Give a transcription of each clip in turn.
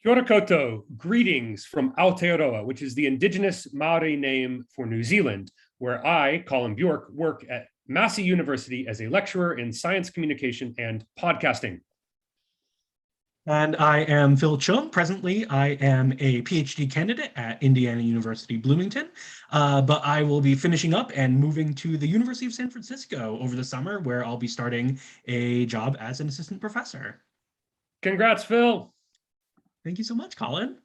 Kia ora koutou, greetings from Aotearoa, which is the indigenous Maori name for New Zealand, where I, Collin Bjork, work at Massey University as a lecturer in science communication and podcasting. And I am Phil Choong. Presently, I am a PhD candidate at Indiana University Bloomington, but I will be finishing up and moving to the University of San Francisco over the summer, where I'll be starting a job as an assistant professor. Congrats, Phil. Thank you so much, Collin.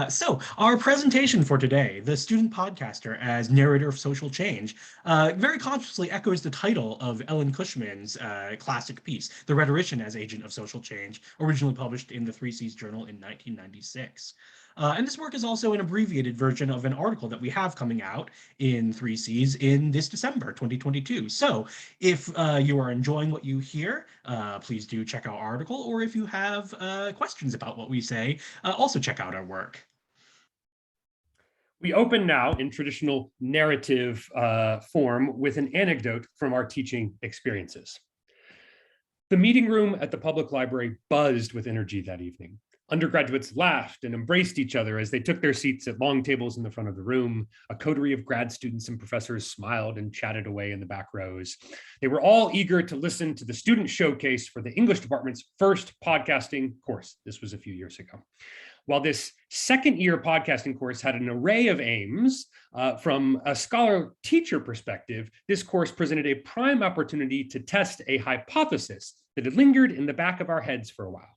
So our presentation for today, The Student Podcaster as Narrator of Social Change, very consciously echoes the title of Ellen Cushman's classic piece, The Rhetorician as Agent of Social Change, originally published in the 3Cs Journal in 1996. And this work is also an abbreviated version of an article that we have coming out in 3Cs in this December 2022. So if you are enjoying what you hear, please do check out our article, or if you have questions about what we say, also check out our work. We open now in traditional narrative form with an anecdote from our teaching experiences. The meeting room at the public library buzzed with energy that evening. Undergraduates laughed and embraced each other as they took their seats at long tables in the front of the room. A coterie of grad students and professors smiled and chatted away in the back rows. They were all eager to listen to the student showcase for the English department's first podcasting course. This was a few years ago. While this second-year podcasting course had an array of aims, from a scholar-teacher perspective, this course presented a prime opportunity to test a hypothesis that had lingered in the back of our heads for a while,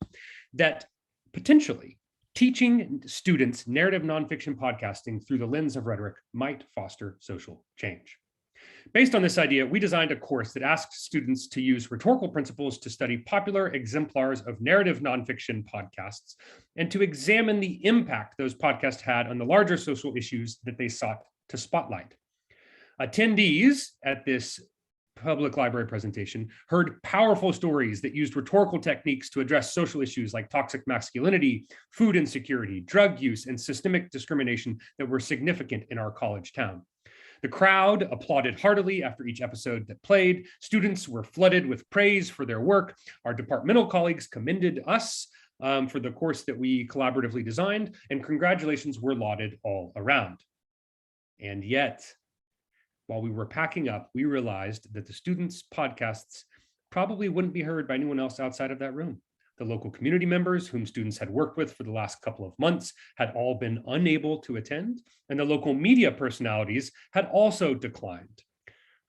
that potentially teaching students narrative nonfiction podcasting through the lens of rhetoric might foster social change. Based on this idea, we designed a course that asks students to use rhetorical principles to study popular exemplars of narrative nonfiction podcasts and to examine the impact those podcasts had on the larger social issues that they sought to spotlight. Attendees at this public library presentation heard powerful stories that used rhetorical techniques to address social issues like toxic masculinity, food insecurity, drug use, and systemic discrimination that were significant in our college town. The crowd applauded heartily after each episode that played. Students were flooded with praise for their work. Our departmental colleagues commended us for the course that we collaboratively designed, and congratulations were lauded all around. And yet, while we were packing up, we realized that the students' podcasts probably wouldn't be heard by anyone else outside of that room. The local community members whom students had worked with for the last couple of months had all been unable to attend, and the local media personalities had also declined.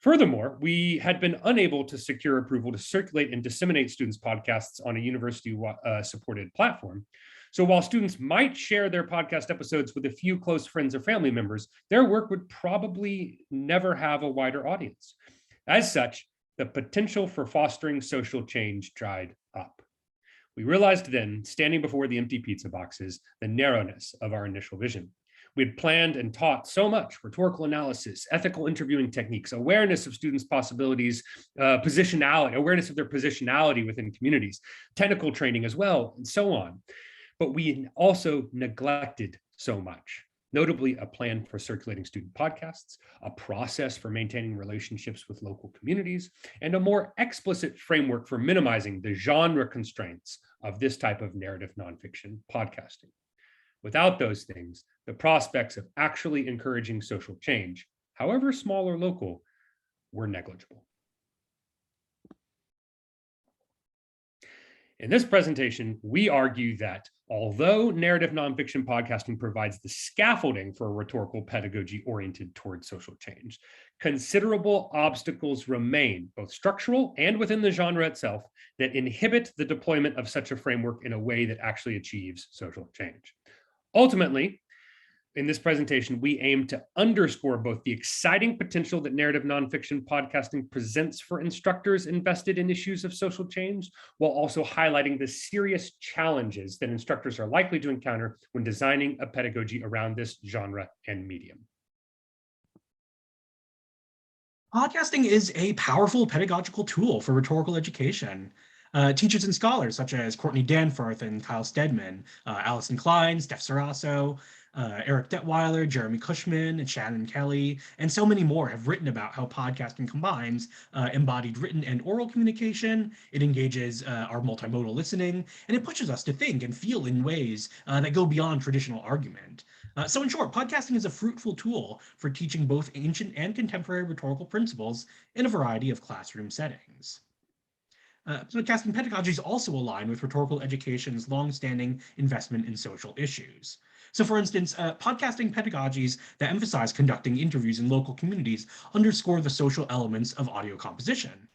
Furthermore, we had been unable to secure approval to circulate and disseminate students' podcasts on a university-supported platform. So while students might share their podcast episodes with a few close friends or family members, their work would probably never have a wider audience. As such, the potential for fostering social change dried up. We realized then, standing before the empty pizza boxes, the narrowness of our initial vision. We had planned and taught so much: rhetorical analysis, ethical interviewing techniques, awareness of students' possibilities, positionality, awareness of their positionality within communities, technical training as well, and so on. But we also neglected so much, notably a plan for circulating student podcasts, a process for maintaining relationships with local communities, and a more explicit framework for minimizing the genre constraints of this type of narrative nonfiction podcasting. Without those things, the prospects of actually encouraging social change, however small or local, were negligible. In this presentation, we argue that although narrative nonfiction podcasting provides the scaffolding for a rhetorical pedagogy oriented towards social change, considerable obstacles remain, both structural and within the genre itself, that inhibit the deployment of such a framework in a way that actually achieves social change. Ultimately, in this presentation, we aim to underscore both the exciting potential that narrative nonfiction podcasting presents for instructors invested in issues of social change, while also highlighting the serious challenges that instructors are likely to encounter when designing a pedagogy around this genre and medium. Podcasting is a powerful pedagogical tool for rhetorical education. Teachers and scholars such as Courtney Danforth and Kyle Stedman, Allison Klein, Steph Sarasso, Eric Detweiler, Jeremy Cushman, and Shannon Kelly, and so many more have written about how podcasting combines embodied written and oral communication. It engages our multimodal listening, and it pushes us to think and feel in ways that go beyond traditional argument. So in short, podcasting is a fruitful tool for teaching both ancient and contemporary rhetorical principles in a variety of classroom settings. Podcasting pedagogies also align with rhetorical education's longstanding investment in social issues. So, for instance, podcasting pedagogies that emphasize conducting interviews in local communities underscore the social elements of audio composition.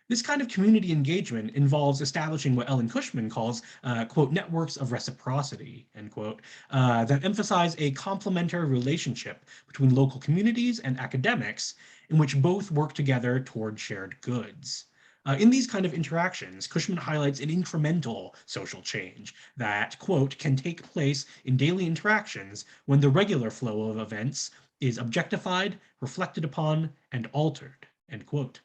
This kind of community engagement involves establishing what Ellen Cushman calls, quote, networks of reciprocity, end quote, that emphasize a complementary relationship between local communities and academics in which both work together toward shared goods. In these kind of interactions, Cushman highlights an incremental social change that, quote, can take place in daily interactions when the regular flow of events is objectified, reflected upon, and altered, end quote.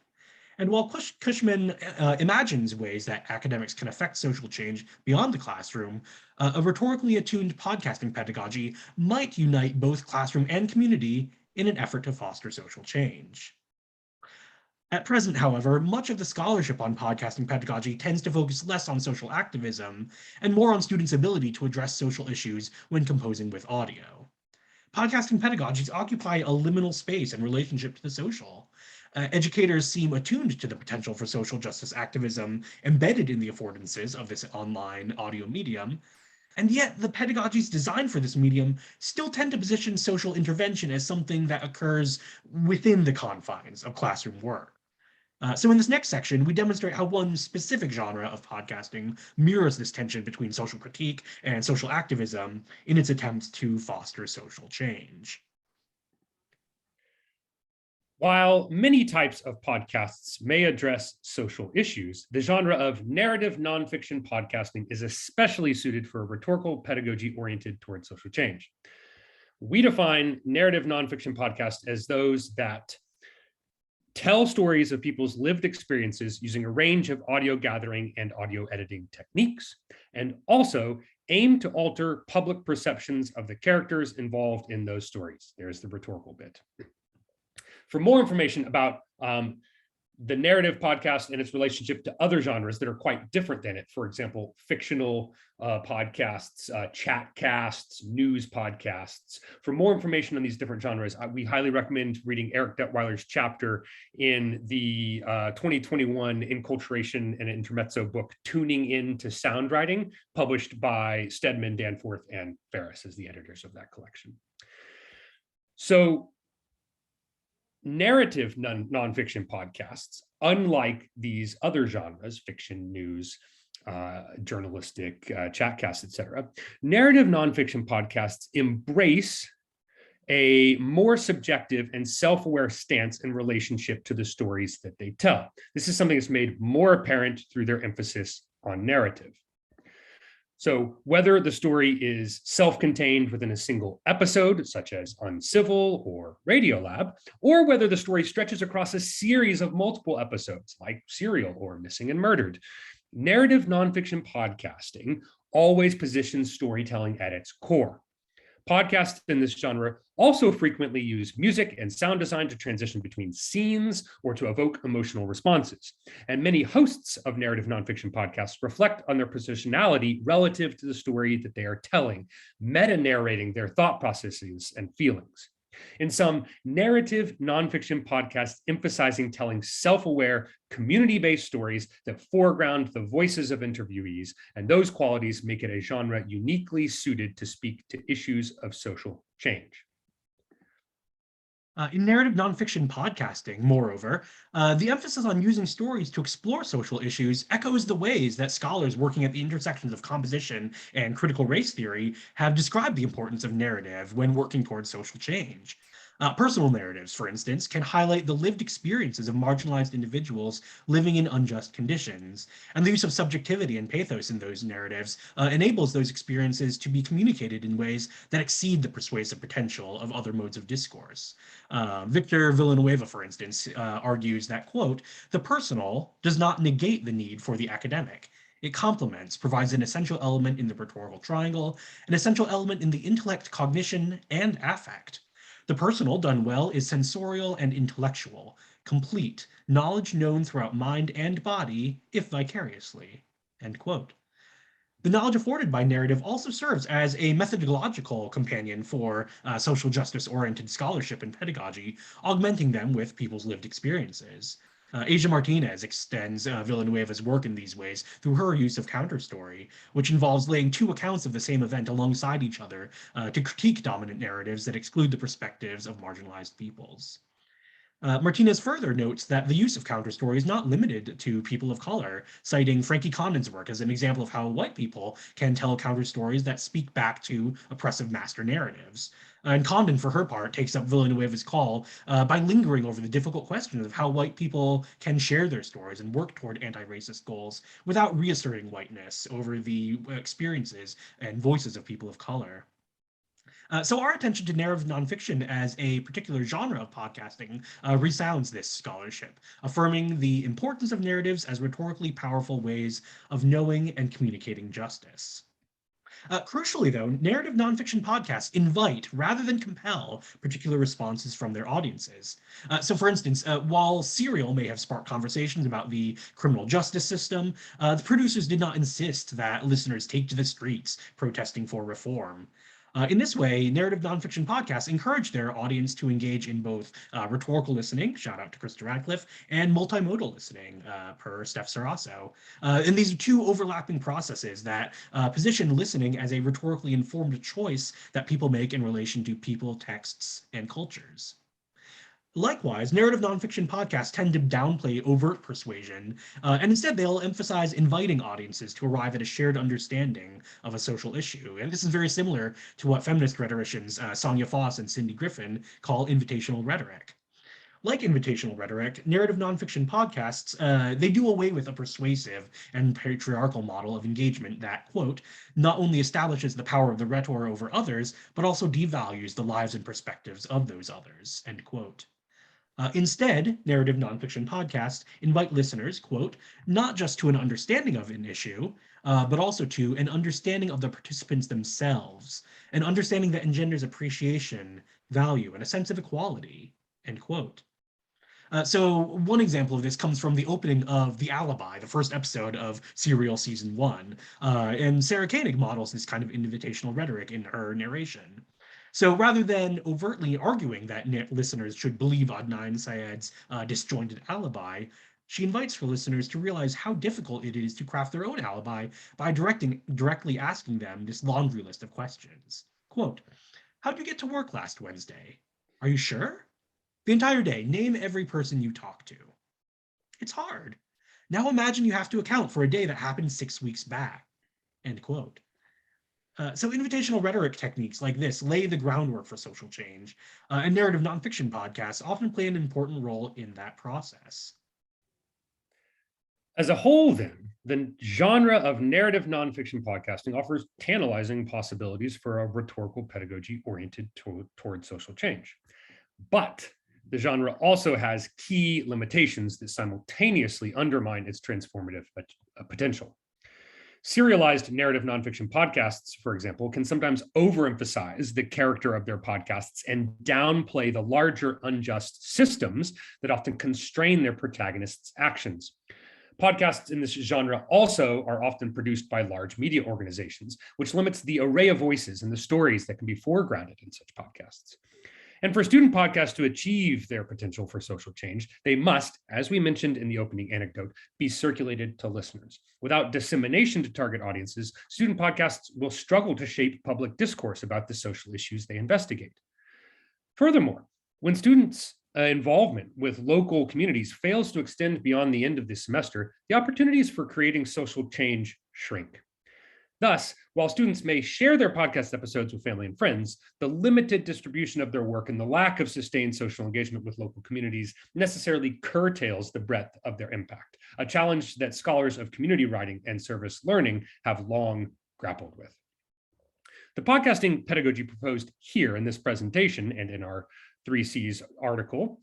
And while Cushman imagines ways that academics can affect social change beyond the classroom, a rhetorically attuned podcasting pedagogy might unite both classroom and community in an effort to foster social change. At present, however, much of the scholarship on podcasting pedagogy tends to focus less on social activism and more on students' ability to address social issues when composing with audio. Podcasting pedagogies occupy a liminal space in relationship to the social. Educators seem attuned to the potential for social justice activism embedded in the affordances of this online audio medium, and yet the pedagogies designed for this medium still tend to position social intervention as something that occurs within the confines of classroom work. So in this next section, we demonstrate how one specific genre of podcasting mirrors this tension between social critique and social activism in its attempts to foster social change. While many types of podcasts may address social issues, the genre of narrative nonfiction podcasting is especially suited for a rhetorical pedagogy oriented towards social change. We define narrative nonfiction podcasts as those that tell stories of people's lived experiences using a range of audio gathering and audio editing techniques, and also aim to alter public perceptions of the characters involved in those stories. There's the rhetorical bit. For more information about the narrative podcast and its relationship to other genres that are quite different than it, for example, fictional podcasts, chat casts, news podcasts. For more information on these different genres, we highly recommend reading Eric Detweiler's chapter in the 2021 Enculturation and Intermezzo book, Tuning Into Sound Writing, published by Stedman, Danforth, and Ferris as the editors of that collection. So narrative nonfiction podcasts, unlike these other genres, fiction, news, journalistic, chatcasts, etc., narrative nonfiction podcasts embrace a more subjective and self-aware stance in relationship to the stories that they tell. This is something that's made more apparent through their emphasis on narrative. So whether the story is self-contained within a single episode, such as Uncivil or Radiolab, or whether the story stretches across a series of multiple episodes, like Serial or Missing and Murdered, narrative nonfiction podcasting always positions storytelling at its core. Podcasts in this genre also frequently use music and sound design to transition between scenes or to evoke emotional responses. And many hosts of narrative nonfiction podcasts reflect on their positionality relative to the story that they are telling, meta-narrating their thought processes and feelings. In some narrative nonfiction podcasts emphasizing telling self-aware, community-based stories that foreground the voices of interviewees, and those qualities make it a genre uniquely suited to speak to issues of social change. In narrative nonfiction podcasting, moreover, the emphasis on using stories to explore social issues echoes the ways that scholars working at the intersections of composition and critical race theory have described the importance of narrative when working towards social change. Personal narratives, for instance, can highlight the lived experiences of marginalized individuals living in unjust conditions, and the use of subjectivity and pathos in those narratives enables those experiences to be communicated in ways that exceed the persuasive potential of other modes of discourse. Victor Villanueva, for instance, argues that, quote, the personal does not negate the need for the academic. It complements, provides an essential element in the rhetorical triangle, an essential element in the intellect, cognition, and affect. The personal, done well, is sensorial and intellectual, complete, knowledge known throughout mind and body, if vicariously. End quote. The knowledge afforded by narrative also serves as a methodological companion for social justice-oriented scholarship and pedagogy, augmenting them with people's lived experiences. Asia Martinez extends Villanueva's work in these ways through her use of counterstory, which involves laying two accounts of the same event alongside each other to critique dominant narratives that exclude the perspectives of marginalized peoples. Martinez further notes that the use of counterstory is not limited to people of color, citing Frankie Condon's work as an example of how white people can tell counterstories that speak back to oppressive master narratives. And Condon, for her part, takes up Villanueva's call by lingering over the difficult question of how white people can share their stories and work toward anti-racist goals without reasserting whiteness over the experiences and voices of people of color. So our attention to narrative nonfiction as a particular genre of podcasting resounds this scholarship, affirming the importance of narratives as rhetorically powerful ways of knowing and communicating justice. Crucially, though, narrative nonfiction podcasts invite rather than compel particular responses from their audiences. So, for instance, while Serial may have sparked conversations about the criminal justice system, the producers did not insist that listeners take to the streets protesting for reform. In this way, narrative nonfiction podcasts encourage their audience to engage in both rhetorical listening, shout out to Krista Radcliffe, and multimodal listening, per Steph Sarasso. And these are two overlapping processes that position listening as a rhetorically informed choice that people make in relation to people, texts, and cultures. Likewise, narrative nonfiction podcasts tend to downplay overt persuasion, and instead they'll emphasize inviting audiences to arrive at a shared understanding of a social issue. And this is very similar to what feminist rhetoricians Sonia Foss and Cindy Griffin call invitational rhetoric. Like invitational rhetoric, narrative nonfiction podcasts, they do away with a persuasive and patriarchal model of engagement that, quote, not only establishes the power of the rhetor over others, but also devalues the lives and perspectives of those others, end quote. Instead, narrative nonfiction podcasts invite listeners, quote, not just to an understanding of an issue, but also to an understanding of the participants themselves, an understanding that engenders appreciation, value, and a sense of equality, end quote. So one example of this comes from the opening of The Alibi, the first episode of Serial Season 1. And Sarah Koenig models this kind of invitational rhetoric in her narration. So rather than overtly arguing that listeners should believe Adnan Syed's disjointed alibi, she invites her listeners to realize how difficult it is to craft their own alibi by directly asking them this laundry list of questions. Quote, how'd you get to work last Wednesday? Are you sure? The entire day, name every person you talk to. It's hard. Now imagine you have to account for a day that happened 6 weeks back. End quote. So invitational rhetoric techniques like this lay the groundwork for social change, and narrative nonfiction podcasts often play an important role in that process. As a whole, then, the genre of narrative nonfiction podcasting offers tantalizing possibilities for a rhetorical pedagogy oriented toward social change. But the genre also has key limitations that simultaneously undermine its transformative potential. Serialized narrative nonfiction podcasts, for example, can sometimes overemphasize the character of their podcasts and downplay the larger unjust systems that often constrain their protagonists' actions. Podcasts in this genre also are often produced by large media organizations, which limits the array of voices and the stories that can be foregrounded in such podcasts. And for student podcasts to achieve their potential for social change, they must, as we mentioned in the opening anecdote, be circulated to listeners. Without dissemination to target audiences, student podcasts will struggle to shape public discourse about the social issues they investigate. Furthermore, when students' involvement with local communities fails to extend beyond the end of the semester, the opportunities for creating social change shrink. Thus, while students may share their podcast episodes with family and friends, the limited distribution of their work and the lack of sustained social engagement with local communities necessarily curtails the breadth of their impact, a challenge that scholars of community writing and service learning have long grappled with. The podcasting pedagogy proposed here in this presentation and in our 3C's article,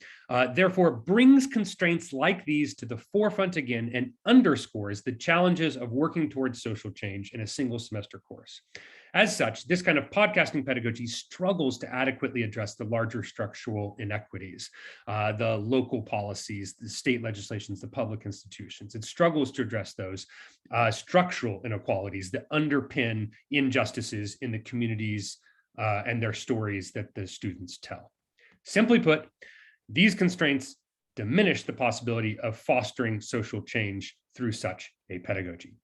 therefore brings constraints like these to the forefront again and underscores the challenges of working towards social change in a single semester course. As such, this kind of podcasting pedagogy struggles to adequately address the larger structural inequities, the local policies, the state legislations, the public institutions. It struggles to address those structural inequalities that underpin injustices in the communities and their stories that the students tell. Simply put, these constraints diminish the possibility of fostering social change through such a pedagogy.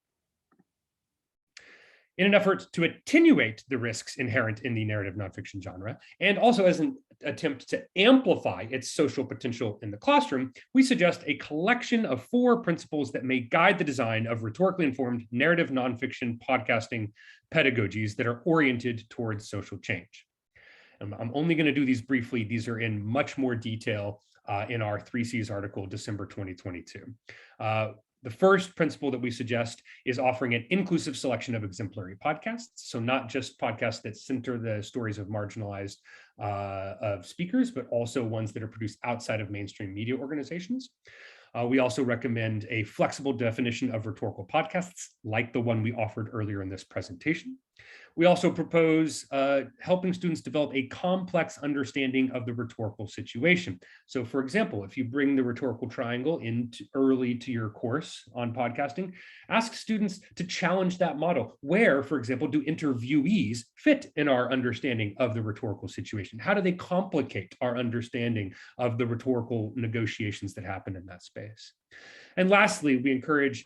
In an effort to attenuate the risks inherent in the narrative nonfiction genre, and also as an attempt to amplify its social potential in the classroom, we suggest a collection of 4 principles that may guide the design of rhetorically informed narrative nonfiction podcasting pedagogies that are oriented towards social change. I'm only going to do these briefly. These are in much more detail in our 3C's article, December 2022. The first principle that we suggest is offering an inclusive selection of exemplary podcasts. So not just podcasts that center the stories of marginalized of speakers, but also ones that are produced outside of mainstream media organizations. We also recommend a flexible definition of rhetorical podcasts, like the one we offered earlier in this presentation. We also propose helping students develop a complex understanding of the rhetorical situation. So for example, if you bring the rhetorical triangle in early to your course on podcasting, ask students to challenge that model. Where, for example, do interviewees fit in our understanding of the rhetorical situation? How do they complicate our understanding of the rhetorical negotiations that happen in that space? And lastly, we encourage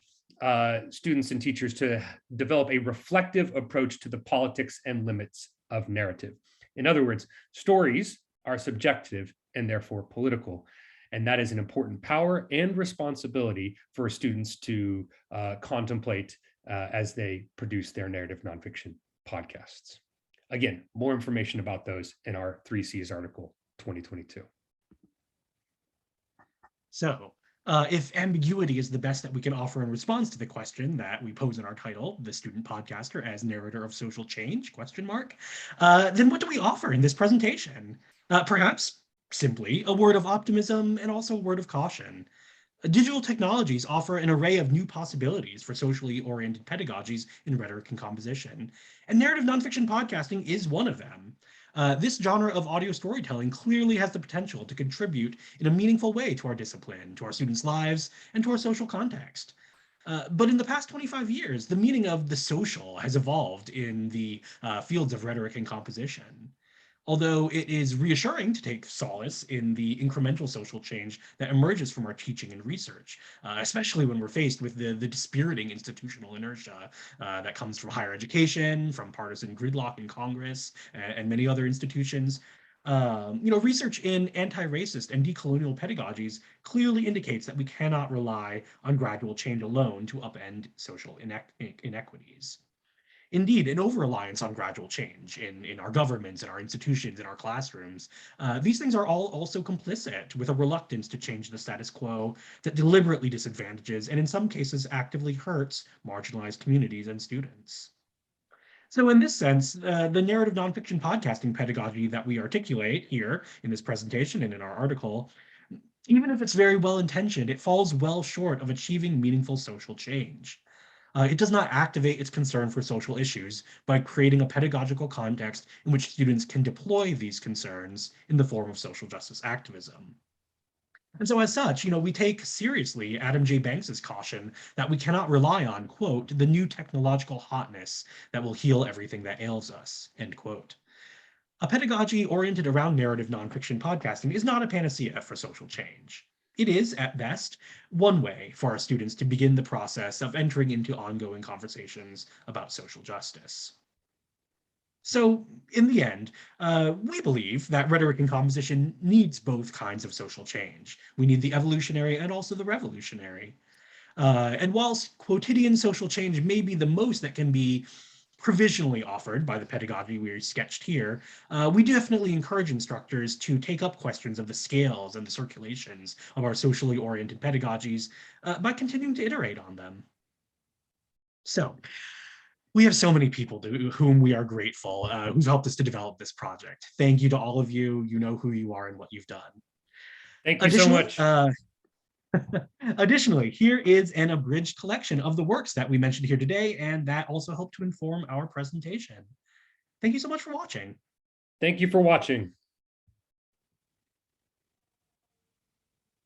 students and teachers to develop a reflective approach to the politics and limits of narrative. In other words, stories are subjective and therefore political. And that is an important power and responsibility for students to contemplate as they produce their narrative nonfiction podcasts. Again, more information about those in our 3C's article 2022. So, if ambiguity is the best that we can offer in response to the question that we pose in our title, the student podcaster as narrator of social change, then what do we offer in this presentation? Perhaps simply a word of optimism and also a word of caution. Digital technologies offer an array of new possibilities for socially oriented pedagogies in rhetoric and composition, and narrative nonfiction podcasting is one of them. This genre of audio storytelling clearly has the potential to contribute in a meaningful way to our discipline, to our students' lives, and to our social context. But in the past 25 years, the meaning of the social has evolved in the fields of rhetoric and composition. Although it is reassuring to take solace in the incremental social change that emerges from our teaching and research, especially when we're faced with the dispiriting institutional inertia that comes from higher education, from partisan gridlock in Congress, and many other institutions. Research in anti-racist and decolonial pedagogies clearly indicates that we cannot rely on gradual change alone to upend social inequities. Indeed, an over-reliance on gradual change in our governments, in our institutions, in our classrooms. These things are all also complicit with a reluctance to change the status quo that deliberately disadvantages and in some cases actively hurts marginalized communities and students. So in this sense, the narrative nonfiction podcasting pedagogy that we articulate here in this presentation and in our article, even if it's very well-intentioned, it falls well short of achieving meaningful social change. It does not activate its concern for social issues by creating a pedagogical context in which students can deploy these concerns in the form of social justice activism. And so as such, we take seriously Adam J. Banks's caution that we cannot rely on, quote, the new technological hotness that will heal everything that ails us, end quote. A pedagogy oriented around narrative nonfiction podcasting is not a panacea for social change. It is, at best, one way for our students to begin the process of entering into ongoing conversations about social justice. So, in the end, we believe that rhetoric and composition needs both kinds of social change. We need the evolutionary and also the revolutionary. And whilst quotidian social change may be the most that can be provisionally offered by the pedagogy we sketched here, we definitely encourage instructors to take up questions of the scales and the circulations of our socially oriented pedagogies by continuing to iterate on them. So, We have so many people to whom we are grateful, who've helped us to develop this project. Thank you to all of you. You know who you are and what you've done. Thank you so much. Additionally, here is an abridged collection of the works that we mentioned here today, and that also helped to inform our presentation. Thank you so much for watching. Thank you for watching.